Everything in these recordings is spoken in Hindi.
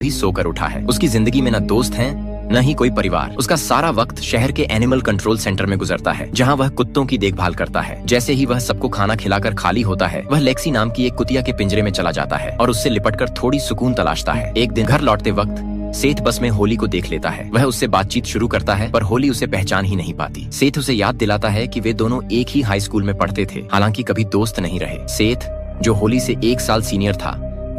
भी सोकर उठा है। उसकी जिंदगी में न दोस्त हैं न ही कोई परिवार। उसका सारा वक्त शहर के एनिमल कंट्रोल सेंटर में गुजरता है, जहाँ वह कुत्तों की देखभाल करता है। जैसे ही वह सबको खाना खिलाकर खाली होता है, वह लेक्सी नाम की एक कुतिया के पिंजरे में चला जाता है और उससे लिपटकर थोड़ी सुकून तलाशता है। एक दिन घर लौटते वक्त सेठ बस में होली को देख लेता है। वह उससे बातचीत शुरू करता है, पर होली उसे पहचान ही नहीं पाती। सेठ उसे याद दिलाता है कि वे दोनों एक ही हाई स्कूल में पढ़ते थे, हालांकि कभी दोस्त नहीं रहे। सेठ, जो होली से 1 साल सीनियर था,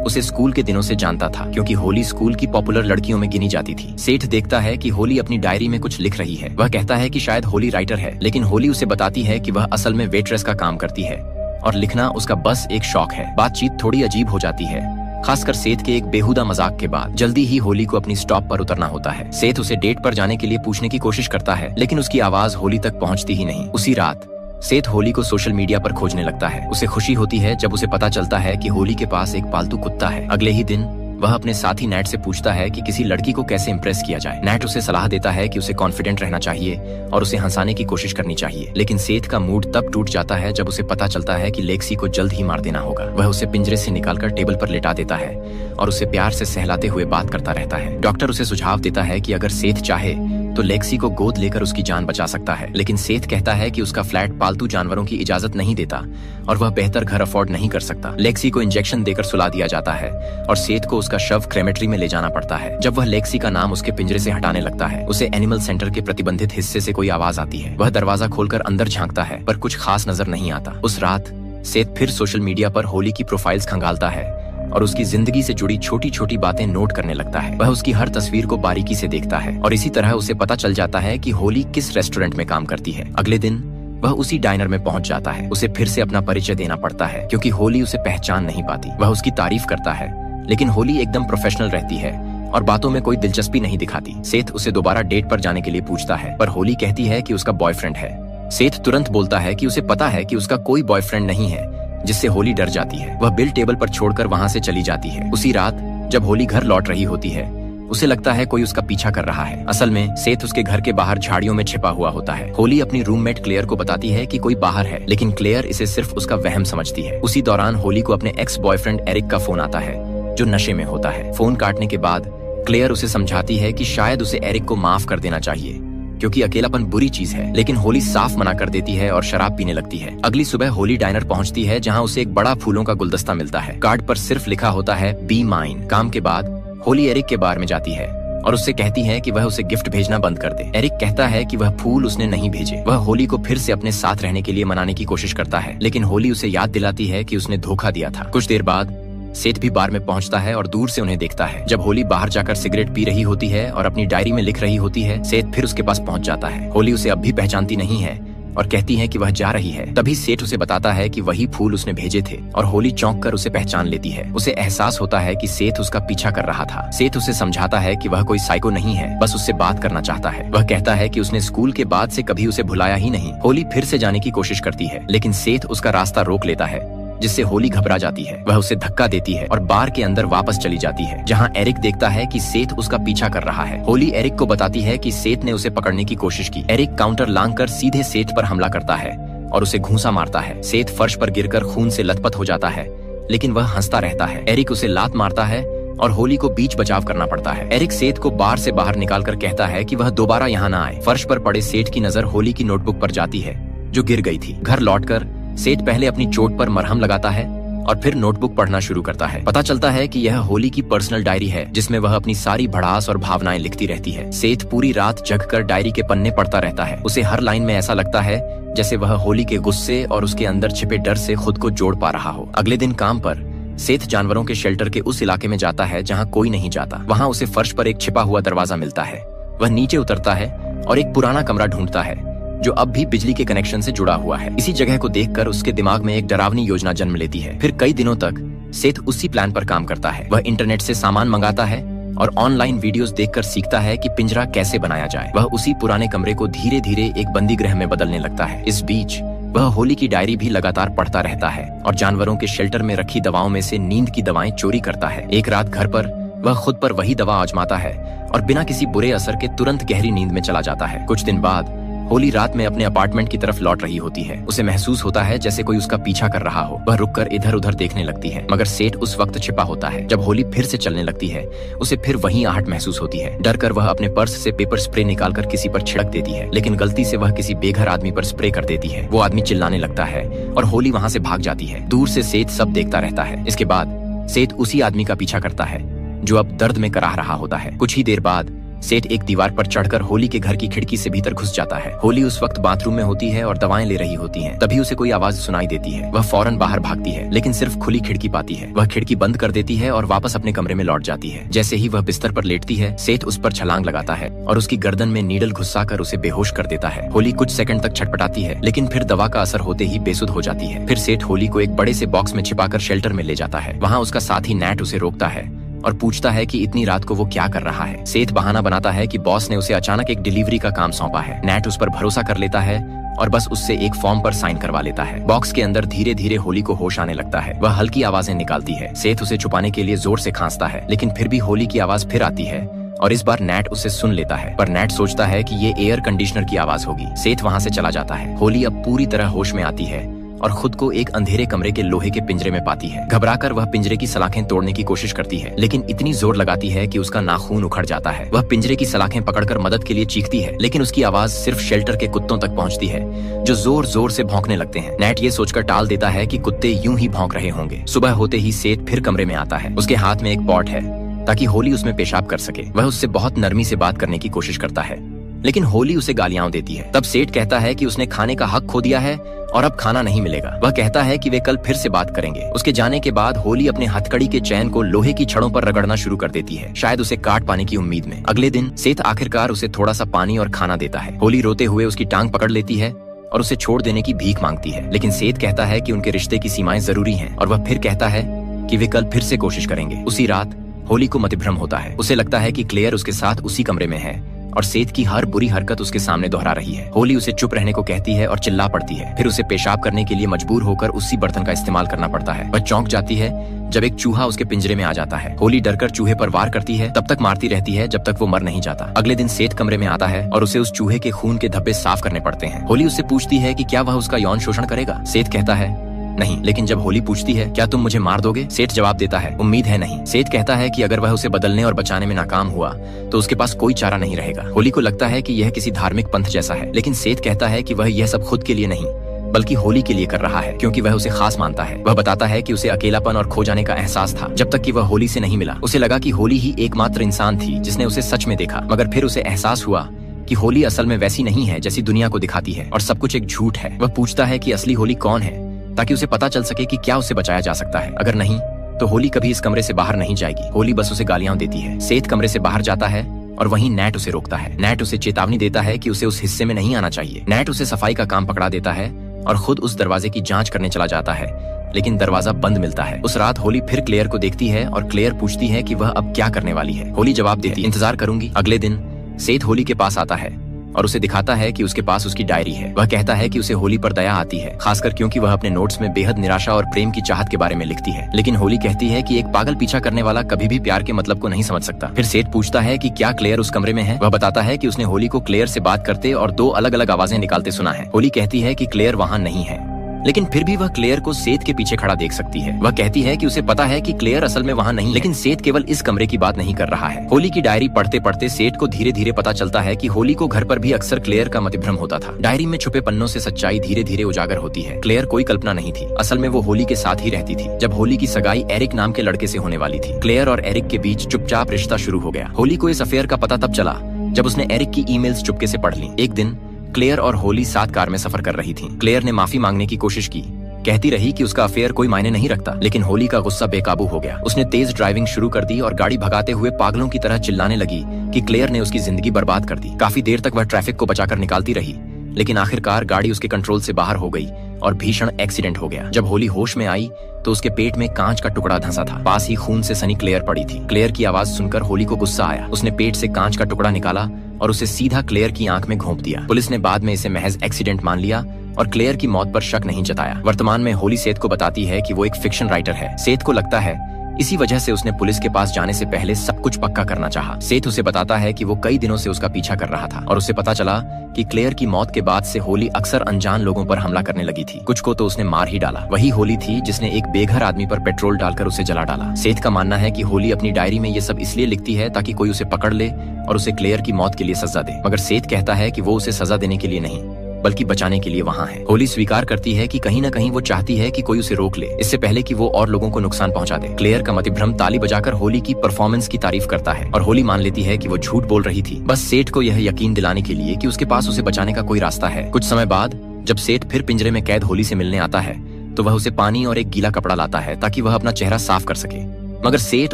उसे स्कूल के दिनों से जानता था, क्योंकि होली स्कूल की पॉपुलर लड़कियों में गिनी जाती थी। सेठ देखता है कि होली अपनी डायरी में कुछ लिख रही है। वह कहता है कि शायद होली राइटर है, लेकिन होली उसे बताती है कि वह असल में वेट्रेस का काम करती है और लिखना उसका बस एक शौक है। बातचीत थोड़ी अजीब हो जाती है, खासकर सेठ के एक बेहुदा मजाक के बाद। जल्दी ही होली को अपनी स्टॉप पर उतरना होता है। सेठ उसे डेट पर जाने के लिए पूछने की कोशिश करता है, लेकिन उसकी आवाज होली तक पहुंचती ही नहीं। उसी रात सेठ होली को सोशल मीडिया पर खोजने लगता है। उसे खुशी होती है जब उसे पता चलता है कि होली के पास एक पालतू कुत्ता है। अगले ही दिन वह अपने साथी नेट से पूछता है कि किसी लड़की को कैसे इम्प्रेस किया जाए। नेट उसे सलाह देता है कि उसे कॉन्फिडेंट रहना चाहिए और उसे हंसाने की कोशिश करनी चाहिए। लेकिन सेठ का मूड तब टूट जाता है जब उसे पता चलता है कि लेक्सी को जल्द ही मार देना होगा। वह उसे पिंजरे से निकालकर टेबल पर लेटा देता है और उसे प्यार से सहलाते हुए बात करता रहता है। डॉक्टर उसे सुझाव देता है कि अगर सेठ चाहे तो लेक्सी को गोद लेकर उसकी जान बचा सकता है, लेकिन सेठ कहता है कि उसका फ्लैट पालतू जानवरों की इजाजत नहीं देता और वह बेहतर घर अफोर्ड नहीं कर सकता। लेक्सी को इंजेक्शन देकर सुला दिया जाता है और सेठ को उसका शव क्रेमेटरी में ले जाना पड़ता है। जब वह लेक्सी का नाम उसके पिंजरे से हटाने लगता है, उसे एनिमल सेंटर के प्रतिबंधित हिस्से से कोई आवाज आती है। वह दरवाजा खोलकर अंदर झांकता है, पर कुछ खास नजर नहीं आता। उस रात सेठ फिर सोशल मीडिया पर होली की प्रोफाइल्स खंगालता है और उसकी जिंदगी से जुड़ी छोटी छोटी बातें नोट करने लगता है। वह उसकी हर तस्वीर को बारीकी से देखता है और इसी तरह उसे पता चल जाता है कि होली किस रेस्टोरेंट में काम करती है। अगले दिन वह उसी डाइनर में पहुंच जाता है। उसे फिर से अपना परिचय देना पड़ता है, क्योंकि होली उसे पहचान नहीं पाती। वह उसकी तारीफ करता है, लेकिन होली एकदम प्रोफेशनल रहती है और बातों में कोई दिलचस्पी नहीं दिखाती। सेठ उसे दोबारा डेट पर जाने के लिए पूछता है, पर होली कहती है कि उसका बॉयफ्रेंड है। सेठ तुरंत बोलता है कि उसे पता है कि उसका कोई बॉयफ्रेंड नहीं है, जिससे होली डर जाती है। वह बिल टेबल पर छोड़कर वहां से चली जाती है। उसी रात जब होली घर लौट रही होती है, उसे लगता है कोई उसका पीछा कर रहा है। असल में सेठ उसके घर के बाहर झाड़ियों में छिपा हुआ होता है। होली अपनी रूममेट क्लेयर को बताती है कि कोई बाहर है, लेकिन क्लेयर इसे सिर्फ उसका वहम समझती है। उसी दौरान होली को अपने एक्स बॉयफ्रेंड एरिक का फोन आता है, जो नशे में होता है। फोन काटने के बाद क्लेयर उसे समझाती है कि शायद उसे एरिक को माफ कर देना चाहिए, क्योंकि अकेलापन बुरी चीज है। लेकिन होली साफ मना कर देती है और शराब पीने लगती है। अगली सुबह होली डाइनर पहुंचती है, जहां उसे एक बड़ा फूलों का गुलदस्ता मिलता है। कार्ड पर सिर्फ लिखा होता है बी माइन। काम के बाद होली एरिक के बार में जाती है और उससे कहती है कि वह उसे गिफ्ट भेजना बंद कर दे। एरिक कहता है कि वह फूल उसने नहीं भेजे। वह होली को फिर से अपने साथ रहने के लिए मनाने की कोशिश करता है, लेकिन होली उसे याद दिलाती है कि उसने धोखा दिया था। कुछ देर बाद सेठ भी बार में पहुंचता है और दूर से उन्हें देखता है। जब होली बाहर जाकर सिगरेट पी रही होती है और अपनी डायरी में लिख रही होती है, सेठ फिर उसके पास पहुंच जाता है। होली उसे अब भी पहचानती नहीं है और कहती है कि वह जा रही है। तभी सेठ उसे बताता है कि वही फूल उसने भेजे थे और होली चौंक कर उसे पहचान लेती है। उसे एहसास होता है कि सेठ उसका पीछा कर रहा था। सेठ उसे समझाता है कि वह कोई साइको नहीं है, बस उससे बात करना चाहता है। वह कहता है कि उसने स्कूल के बाद से कभी उसे भुलाया ही नहीं। होली फिर से जाने की कोशिश करती है, लेकिन सेठ उसका रास्ता रोक लेता है, जिससे होली घबरा जाती है। वह उसे धक्का देती है और बार के अंदर वापस चली जाती है, जहां एरिक देखता है कि सेठ उसका पीछा कर रहा है। होली एरिक को बताती है कि सेठ ने उसे पकड़ने की कोशिश की। एरिक काउंटर लांघकर सीधे सेठ पर हमला करता है और उसे घूंसा मारता है। सेठ फर्श पर गिरकर खून से लथपथ हो जाता है, लेकिन वह हंसता रहता है। एरिक उसे लात मारता है और होली को बीच बचाव करना पड़ता है। एरिक सेठ को बार से बाहर निकालकर कहता है कि वह दोबारा यहाँ न आए। फर्श पर पड़े सेठ की नजर होली की नोटबुक पर जाती है, जो गिर गई थी। घर लौटकर सेठ पहले अपनी चोट पर मरहम लगाता है और फिर नोटबुक पढ़ना शुरू करता है। पता चलता है कि यह होली की पर्सनल डायरी है, जिसमें वह अपनी सारी भड़ास और भावनाएं लिखती रहती है। सेठ पूरी रात जगकर डायरी के पन्ने पढ़ता रहता है। उसे हर लाइन में ऐसा लगता है जैसे वह होली के गुस्से और उसके अंदर छिपे डर से खुद को जोड़ पा रहा हो। अगले दिन काम पर सेठ जानवरों के शेल्टर के उस इलाके में जाता है जहाँ कोई नहीं जाता। वहाँ उसे फर्श पर एक छिपा हुआ दरवाजा मिलता है। वह नीचे उतरता है और एक पुराना कमरा ढूंढता है, जो अब भी बिजली के कनेक्शन से जुड़ा हुआ है। इसी जगह को देखकर उसके दिमाग में एक डरावनी योजना जन्म लेती है। फिर कई दिनों तक सेठ उसी प्लान पर काम करता है। वह इंटरनेट से सामान मंगाता है और ऑनलाइन वीडियोस देखकर सीखता है कि पिंजरा कैसे बनाया जाए। वह उसी पुराने कमरे को धीरे धीरे एक बंदी गृह में बदलने लगता है। इस बीच वह होली की डायरी भी लगातार पढ़ता रहता है और जानवरों के शेल्टर में रखी दवाओं में से नींद की दवाएं चोरी करता है। एक रात घर पर वह खुद पर वही दवा आजमाता है और बिना किसी बुरे असर के तुरंत गहरी नींद में चला जाता है। कुछ दिन बाद होली रात में अपने अपार्टमेंट की तरफ लौट रही होती है। उसे महसूस होता है जैसे कोई उसका पीछा कर रहा हो। वह रुककर इधर उधर देखने लगती है, मगर सेठ उस वक्त छिपा होता है। जब होली फिर से चलने लगती है, उसे फिर वही आहट महसूस होती है। डर कर वह अपने पर्स से पेपर स्प्रे निकालकर किसी पर छिड़क देती है, लेकिन गलती से वह किसी बेघर आदमी पर स्प्रे कर देती है। वो आदमी चिल्लाने लगता है और होली वहाँ से भाग जाती है। दूर से सेठ सब देखता रहता है। इसके बाद सेठ उसी आदमी का पीछा करता है जो अब दर्द में कराह रहा होता है। कुछ ही देर बाद सेठ एक दीवार पर चढ़कर होली के घर की खिड़की से भीतर घुस जाता है। होली उस वक्त बाथरूम में होती है और दवाएं ले रही होती है। तभी उसे कोई आवाज सुनाई देती है। वह फौरन बाहर भागती है, लेकिन सिर्फ खुली खिड़की पाती है। वह खिड़की बंद कर देती है और वापस अपने कमरे में लौट जाती है। जैसे ही वह बिस्तर पर लेटती है, सेठ उस पर छलांग लगाता है और उसकी गर्दन में नीडल घुसाकर उसे बेहोश कर देता है। होली कुछ सेकंड तक छटपटाती है, लेकिन फिर दवा का असर होते ही बेसुध हो जाती है। फिर सेठ होली को एक बड़े से बॉक्स में छिपाकर शेल्टर में ले जाता है। वहाँ उसका साथी नैट उसे रोकता है और पूछता है कि इतनी रात को वो क्या कर रहा है। सेठ बहाना बनाता है कि बॉस ने उसे अचानक एक डिलीवरी का काम सौंपा है। नैट उस पर भरोसा कर लेता है और बस उससे एक फॉर्म पर साइन करवा लेता है। बॉक्स के अंदर धीरे धीरे होली को होश आने लगता है। वह हल्की आवाजें निकालती है। सेठ उसे छुपाने के लिए जोर से खांसता है, लेकिन फिर भी होली की आवाज फिर आती है और इस बार नैट उसे सुन लेता है। पर नैट सोचता है कि ये एयर कंडीशनर की आवाज होगी। सेठ वहाँ से चला जाता है। होली अब पूरी तरह होश में आती है और खुद को एक अंधेरे कमरे के लोहे के पिंजरे में पाती है। घबराकर वह पिंजरे की सलाखें तोड़ने की कोशिश करती है, लेकिन इतनी जोर लगाती है कि उसका नाखून उखड़ जाता है। वह पिंजरे की सलाखें पकड़कर मदद के लिए चीखती है, लेकिन उसकी आवाज सिर्फ शेल्टर के कुत्तों तक पहुंचती है, जो जोर जोर से भौंकने लगते हैं। नैट ये सोचकर टाल देता है कि कुत्ते यूं ही भौंक रहे होंगे। सुबह होते ही सेठ फिर कमरे में आता है। उसके हाथ में एक पॉट है ताकि होली उसमें पेशाब कर सके। वह उससे बहुत नरमी से बात करने की कोशिश करता है, लेकिन होली उसे गालियां देती है। तब सेठ कहता है कि उसने खाने का हक खो दिया है और अब खाना नहीं मिलेगा। वह कहता है कि वे कल फिर से बात करेंगे। उसके जाने के बाद होली अपने हथकड़ी के चैन को लोहे की छड़ों पर रगड़ना शुरू कर देती है, शायद उसे काट पाने की उम्मीद में। अगले दिन सेठ आखिरकार उसे थोड़ा सा पानी और खाना देता है। होली रोते हुए उसकी टांग पकड़ लेती है और उसे छोड़ देने की भीख मांगती है, लेकिन सेठ कहता है कि उनके रिश्ते की सीमाएं जरूरी हैं और वह फिर कहता है कि वे कल फिर से कोशिश करेंगे। उसी रात होली को मतिभ्रम होता है। उसे लगता है कि क्लेयर उसके साथ उसी कमरे में है और सेठ की हर बुरी हरकत उसके सामने दोहरा रही है। होली उसे चुप रहने को कहती है और चिल्ला पड़ती है। फिर उसे पेशाब करने के लिए मजबूर होकर उसी बर्तन का इस्तेमाल करना पड़ता है। वह चौंक जाती है जब एक चूहा उसके पिंजरे में आ जाता है। होली डरकर चूहे पर वार करती है, तब तक मारती रहती है जब तक वो मर नहीं जाता। अगले दिन सेठ कमरे में आता है और उसे उस चूहे के खून के धब्बे साफ करने पड़ते हैं। होली उससे पूछती है कि क्या वह उसका यौन शोषण करेगा। सेठ कहता है नहीं, लेकिन जब होली पूछती है क्या तुम मुझे मार दोगे, सेठ जवाब देता है उम्मीद है नहीं। सेठ कहता है कि अगर वह उसे बदलने और बचाने में नाकाम हुआ तो उसके पास कोई चारा नहीं रहेगा। होली को लगता है कि यह किसी धार्मिक पंथ जैसा है, लेकिन सेठ कहता है कि वह यह सब खुद के लिए नहीं बल्कि होली के लिए कर रहा है, क्योंकि वह उसे खास मानता है। वह बताता है कि उसे अकेलापन और खो जाने का एहसास था जब तक कि वह होली से नहीं मिला। उसे लगा कि होली ही एकमात्र इंसान थी जिसने उसे सच में देखा, मगर फिर उसे एहसास हुआ कि होली असल में वैसी नहीं है जैसी दुनिया को दिखाती है और सब कुछ एक झूठ है। वह पूछता है कि असली होली कौन है, ताकि उसे पता चल सके कि क्या उसे बचाया जा सकता है। अगर नहीं तो होली कभी इस कमरे से बाहर नहीं जाएगी। होली बस उसे गालियां देती है। सेठ कमरे से बाहर जाता है और वहीं नैट उसे रोकता है। नैट उसे चेतावनी देता है कि उसे उस हिस्से में नहीं आना चाहिए। नैट उसे सफाई का काम पकड़ा देता है और खुद उस दरवाजे की जांच करने चला जाता है, लेकिन दरवाजा बंद मिलता है। उस रात होली फिर क्लेयर को देखती है और क्लेयर पूछती है कि वह अब क्या करने वाली है। होली जवाब देती है इंतजार करूंगी। अगले दिन सेठ होली के पास आता है और उसे दिखाता है कि उसके पास उसकी डायरी है। वह कहता है कि उसे होली पर दया आती है, खासकर क्योंकि वह अपने नोट्स में बेहद निराशा और प्रेम की चाहत के बारे में लिखती है। लेकिन होली कहती है कि एक पागल पीछा करने वाला कभी भी प्यार के मतलब को नहीं समझ सकता। फिर सेठ पूछता है कि क्या क्लेयर उस कमरे में है। वह बताता है कि उसने होली को क्लेयर से बात करते और 2 अलग अलग आवाजें निकालते सुना है। होली कहती है कि क्लेयर वहाँ नहीं है, लेकिन फिर भी वह क्लेयर को सेठ के पीछे खड़ा देख सकती है। वह कहती है कि उसे पता है कि क्लेयर असल में वहाँ नहीं, लेकिन सेठ केवल इस कमरे की बात नहीं कर रहा है। होली की डायरी पढ़ते पढ़ते सेठ को धीरे धीरे पता चलता है कि होली को घर पर भी अक्सर क्लेयर का मतिभ्रम होता था। डायरी में छुपे पन्नों से सच्चाई धीरे धीरे उजागर होती है। क्लेयर कोई कल्पना नहीं थी, असल में वो होली के साथ ही रहती थी। जब होली की सगाई एरिक नाम के लड़के से होने वाली थी, क्लेयर और एरिक के बीच चुपचाप रिश्ता शुरू हो गया। होली को इस अफेयर का पता तब चला जब उसने एरिक की ईमेल्स चुपके से पढ़ ली। एक दिन क्लेयर और होली साथ कार में सफर कर रही थी। क्लेयर ने माफी मांगने की कोशिश की, कहती रही कि उसका अफेयर कोई मायने नहीं रखता, लेकिन होली का गुस्सा बेकाबू हो गया। उसने तेज ड्राइविंग शुरू कर दी और गाड़ी भगाते हुए पागलों की तरह चिल्लाने लगी कि क्लेयर ने उसकी जिंदगी बर्बाद कर दी। काफी देर तक वह ट्रैफिक को बचाकर निकालती रही, लेकिन आखिरकार गाड़ी उसके कंट्रोल से बाहर हो गई और भीषण एक्सीडेंट हो गया। जब होली होश में आई तो उसके पेट में कांच का टुकड़ा धंसा था। पास ही खून से सनी क्लेयर पड़ी थी। क्लेयर की आवाज सुनकर होली को गुस्सा आया। उसने पेट से कांच का टुकड़ा निकाला और उसे सीधा क्लेयर की आंख में घोंप दिया। पुलिस ने बाद में इसे महज एक्सीडेंट मान लिया और क्लेयर की मौत पर शक नहीं जताया। वर्तमान में होली सेठ को बताती है कि वो एक फिक्शन राइटर है। सेठ को लगता है इसी वजह से उसने पुलिस के पास जाने से पहले सब कुछ पक्का करना चाहा। सेठ उसे बताता है कि वो कई दिनों से उसका पीछा कर रहा था और उसे पता चला कि क्लेयर की मौत के बाद से होली अक्सर अनजान लोगों पर हमला करने लगी थी। कुछ को तो उसने मार ही डाला। वही होली थी जिसने एक बेघर आदमी पर पेट्रोल डालकर उसे जला डाला। सेठ का मानना है कि होली अपनी डायरी में ये सब इसलिए लिखती है ताकि कोई उसे पकड़ ले और उसे क्लेयर की मौत के लिए सजा दे, मगर सेठ कहता है कि वो उसे सजा देने के लिए नहीं बल्कि बचाने के लिए वहाँ है। होली स्वीकार करती है कि कहीं न कहीं वो चाहती है कि कोई उसे रोक ले, इससे पहले कि वो और लोगों को नुकसान पहुंचा दे। क्लेयर का मतिभ्रम ताली बजाकर होली की परफॉर्मेंस की तारीफ करता है और होली मान लेती है कि वो झूठ बोल रही थी, बस सेठ को यह यकीन दिलाने के लिए कि उसके पास उसे बचाने का कोई रास्ता है। कुछ समय बाद जब सेठ फिर पिंजरे में कैद होली से मिलने आता है तो वह उसे पानी और एक गीला कपड़ा लाता है ताकि वह अपना चेहरा साफ कर सके, मगर सेठ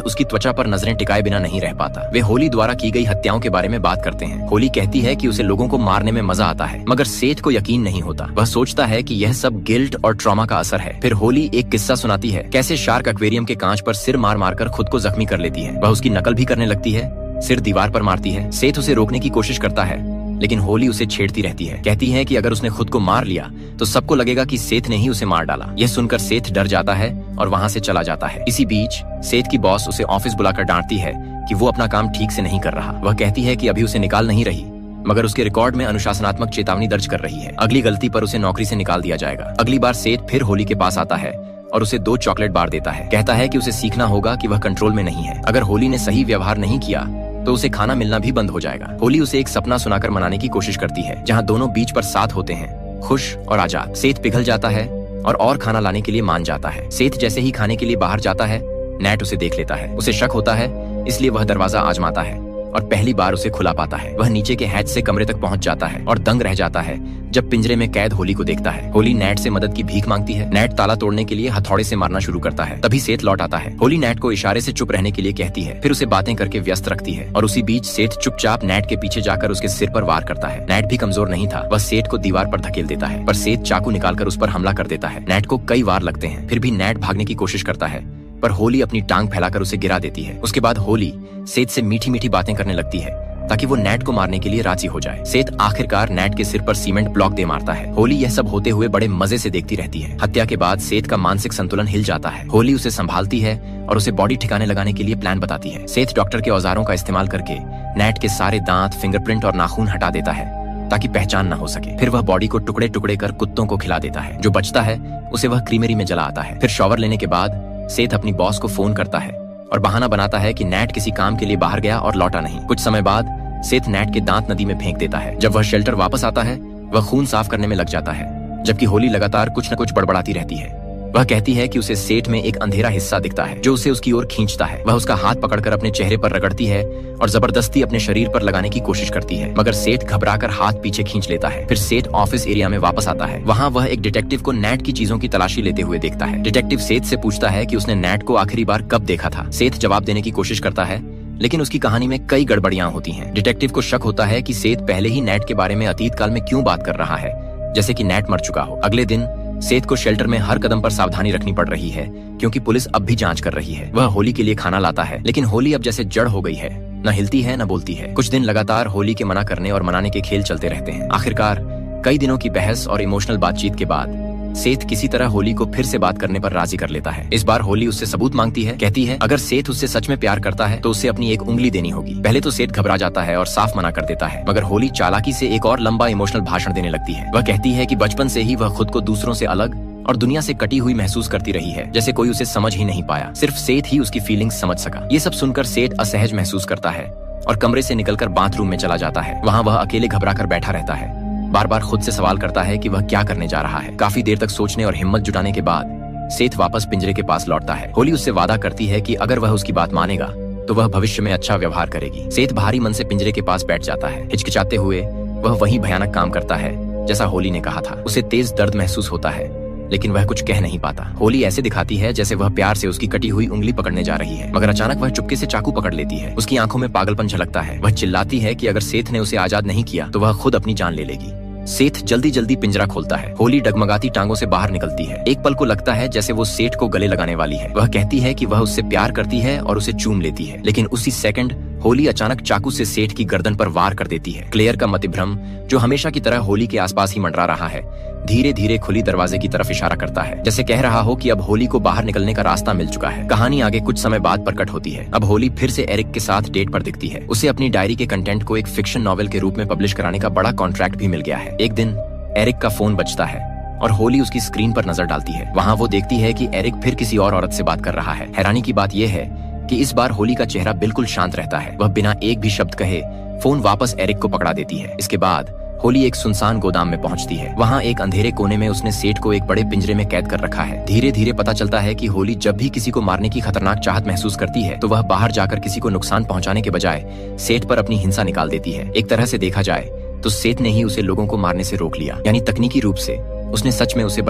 उसकी त्वचा पर नजरें टिकाए बिना नहीं रह पाता। वे होली द्वारा की गई हत्याओं के बारे में बात करते हैं। होली कहती है कि उसे लोगों को मारने में मजा आता है, मगर सेठ को यकीन नहीं होता। वह सोचता है कि यह सब गिल्ट और ट्रॉमा का असर है। फिर होली एक किस्सा सुनाती है कैसे शार्क एक्वेरियम के कांच पर सिर मार मार कर खुद को जख्मी कर लेती है। वह उसकी नकल भी करने लगती है, सिर दीवार पर मारती है। सेठ उसे रोकने की कोशिश करता है लेकिन होली उसे छेड़ती रहती है, कहती है कि अगर उसने खुद को मार लिया तो सबको लगेगा कि सेठ ने ही उसे मार डाला। यह सुनकर सेठ डर जाता है और वहाँ से चला जाता है। इसी बीच सेठ की बॉस उसे ऑफिस बुलाकर डांटती है कि वो अपना काम ठीक से नहीं कर रहा। वह कहती है कि अभी उसे निकाल नहीं रही, मगर उसके रिकॉर्ड में अनुशासनात्मक चेतावनी दर्ज कर रही है। अगली गलती पर उसे नौकरी से निकाल दिया जाएगा। अगली बार सेठ फिर होली के पास आता है और उसे 2 चॉकलेट बार देता है। कहता है कि उसे सीखना होगा कि वह कंट्रोल में नहीं है। अगर होली ने सही व्यवहार नहीं किया तो उसे खाना मिलना भी बंद हो जाएगा। होली उसे एक सपना सुनाकर मनाने की कोशिश करती है जहाँ दोनों बीच पर साथ होते हैं, खुश और आजाद। सेठ पिघल जाता है और खाना लाने के लिए मान जाता है। सेठ जैसे ही खाने के लिए बाहर जाता है, नैट उसे देख लेता है। उसे शक होता है, इसलिए वह दरवाजा आजमाता है और पहली बार उसे खुला पाता है। वह नीचे के हैच से कमरे तक पहुंच जाता है और दंग रह जाता है जब पिंजरे में कैद होली को देखता है। होली नैट से मदद की भीख मांगती है। नैट ताला तोड़ने के लिए हथौड़े से मारना शुरू करता है। तभी सेठ लौट आता है। होली नैट को इशारे से चुप रहने के लिए कहती है, फिर उसे बातें करके व्यस्त रखती है और उसी बीच सेठ चुपचाप नैट के पीछे जाकर उसके सिर पर वार करता है। नैट भी कमजोर नहीं था। वह सेठ को दीवार पर धकेल देता है, पर सेठ चाकू निकालकर उस पर हमला कर देता है। नैट को कई वार लगते हैं, फिर भी नैट भागने की कोशिश करता है, पर होली अपनी टांग फैलाकर उसे गिरा देती है। उसके बाद होली सेठ से मीठी मीठी बातें करने लगती है ताकि वो नैट को मारने के लिए राजी हो जाए। सेठ आखिरकार नैट के सिर पर सीमेंट ब्लॉक दे मारता है। होली यह सब होते हुए बड़े मजे से देखती रहती है। हत्या के बाद सेठ का मानसिक संतुलन हिल जाता है। होली उसे संभालती है और उसे बॉडी ठिकाने लगाने के लिए प्लान बताती है। सेठ डॉक्टर के औजारों का इस्तेमाल करके नैट के सारे दांत, फिंगरप्रिंट और नाखून हटा देता है ताकि पहचान न हो सके। फिर वह बॉडी को टुकड़े टुकड़े कर कुत्तों को खिला देता है। जो बचता है उसे वह क्रीमेरी में जला आता है। फिर शॉवर लेने के बाद सेठ अपनी बॉस को फोन करता है और बहाना बनाता है कि नैट किसी काम के लिए बाहर गया और लौटा नहीं। कुछ समय बाद सेठ नैट के दांत नदी में फेंक देता है। जब वह शेल्टर वापस आता है, वह खून साफ करने में लग जाता है, जबकि होली लगातार कुछ न कुछ बड़बड़ाती रहती है। वह कहती है कि उसे सेठ में एक अंधेरा हिस्सा दिखता है जो उसे उसकी ओर खींचता है। वह उसका हाथ पकड़कर अपने चेहरे पर रगड़ती है और जबरदस्ती अपने शरीर पर लगाने की कोशिश करती है, मगर सेठ घबराकर हाथ पीछे खींच लेता है। फिर सेठ ऑफिस एरिया में वापस आता है। वहाँ वह एक डिटेक्टिव को नैट की चीजों की तलाशी लेते हुए देखता है। डिटेक्टिव सेठ से पूछता है कि उसने नैट को आखिरी बार कब देखा था। सेठ जवाब देने की कोशिश करता है, लेकिन उसकी कहानी में कई गड़बड़ियां होती हैं। डिटेक्टिव को शक होता है कि सेठ पहले ही नैट के बारे में अतीत काल में क्यों बात कर रहा है, जैसे कि नैट मर चुका हो। अगले दिन सेठ को शेल्टर में हर कदम पर सावधानी रखनी पड़ रही है क्योंकि पुलिस अब भी जांच कर रही है। वह होली के लिए खाना लाता है, लेकिन होली अब जैसे जड़ हो गई है, न हिलती है न बोलती है। कुछ दिन लगातार होली के मना करने और मनाने के खेल चलते रहते हैं। आखिरकार कई दिनों की बहस और इमोशनल बातचीत के बाद सेठ किसी तरह होली को फिर से बात करने पर राजी कर लेता है। इस बार होली उससे सबूत मांगती है। कहती है अगर सेठ उससे सच में प्यार करता है तो उसे अपनी एक उंगली देनी होगी। पहले तो सेठ घबरा जाता है और साफ मना कर देता है, मगर होली चालाकी से एक और लंबा इमोशनल भाषण देने लगती है। वह कहती है कि बचपन से ही वह खुद को दूसरों से अलग और दुनिया से कटी हुई महसूस करती रही है, जैसे कोई उसे समझ ही नहीं पाया। सिर्फ सेठ ही उसकी फीलिंग्स समझ सका। ये सब सुनकर सेठ असहज महसूस करता है और कमरे से निकलकर बाथरूम में चला जाता है। वहाँ वह अकेले घबरा कर बैठा रहता है, बार बार खुद से सवाल करता है कि वह क्या करने जा रहा है। काफी देर तक सोचने और हिम्मत जुटाने के बाद सेठ वापस पिंजरे के पास लौटता है। होली उससे वादा करती है कि अगर वह उसकी बात मानेगा तो वह भविष्य में अच्छा व्यवहार करेगी। सेठ भारी मन से पिंजरे के पास बैठ जाता है। हिचकिचाते हुए वह वही भयानक काम करता है जैसा होली ने कहा था। उसे तेज दर्द महसूस होता है, लेकिन वह कुछ कह नहीं पाता। होली ऐसे दिखाती है जैसे वह प्यार से उसकी कटी हुई उंगली पकड़ने जा रही है, मगर अचानक वह चुपके से चाकू पकड़ लेती है। उसकी आंखों में पागलपन झलकता है। वह चिल्लाती है कि अगर सेठ ने उसे आजाद नहीं किया तो वह खुद अपनी जान ले लेगी। सेठ जल्दी जल्दी पिंजरा खोलता है। होली डगमगाती टांगों से बाहर निकलती है। एक पल को लगता है जैसे वो सेठ को गले लगाने वाली है। वह कहती है कि वह उससे प्यार करती है और उसे चूम लेती है, लेकिन उसी सेकंड होली अचानक चाकू से सेठ की गर्दन पर वार कर देती है। क्लेयर का मतिभ्रम, जो हमेशा की तरह होली के आसपास ही मंडरा रहा है, धीरे धीरे खुली दरवाजे की तरफ इशारा करता है, जैसे कह रहा हो कि अब होली को बाहर निकलने का रास्ता मिल चुका है। कहानी आगे कुछ समय बाद प्रकट होती है। अब होली फिर से एरिक के साथ डेट पर दिखती है। उसे अपनी डायरी के कंटेंट को एक फिक्शन नॉवेल के रूप में पब्लिश कराने का बड़ा कॉन्ट्रैक्ट भी मिल गया है। एक दिन एरिक का फोन बजता है और होली उसकी स्क्रीन पर नजर डालती है। वहाँ वो देखती है कि एरिक फिर किसी और औरत से बात कर रहा है। हैरानी की बात यह है कि इस बार होली का चेहरा बिल्कुल शांत रहता है। वह बिना एक भी शब्द कहे फोन वापस एरिक को पकड़ा देती है। इसके बाद होली एक सुनसान गोदाम में पहुंचती है। वहाँ एक अंधेरे कोने में उसने सेठ को एक बड़े पिंजरे में कैद कर रखा है। धीरे धीरे पता चलता है कि होली जब भी किसी को मारने की खतरनाक चाहत महसूस करती है तो वह बाहर जाकर किसी को नुकसान पहुंचाने के बजाय सेठ पर अपनी हिंसा निकाल देती है। एक तरह से देखा जाए तो सेठ ने ही उसे लोगों को मारने से रोक लिया, यानी तकनीकी रूप से उसने सच में उसे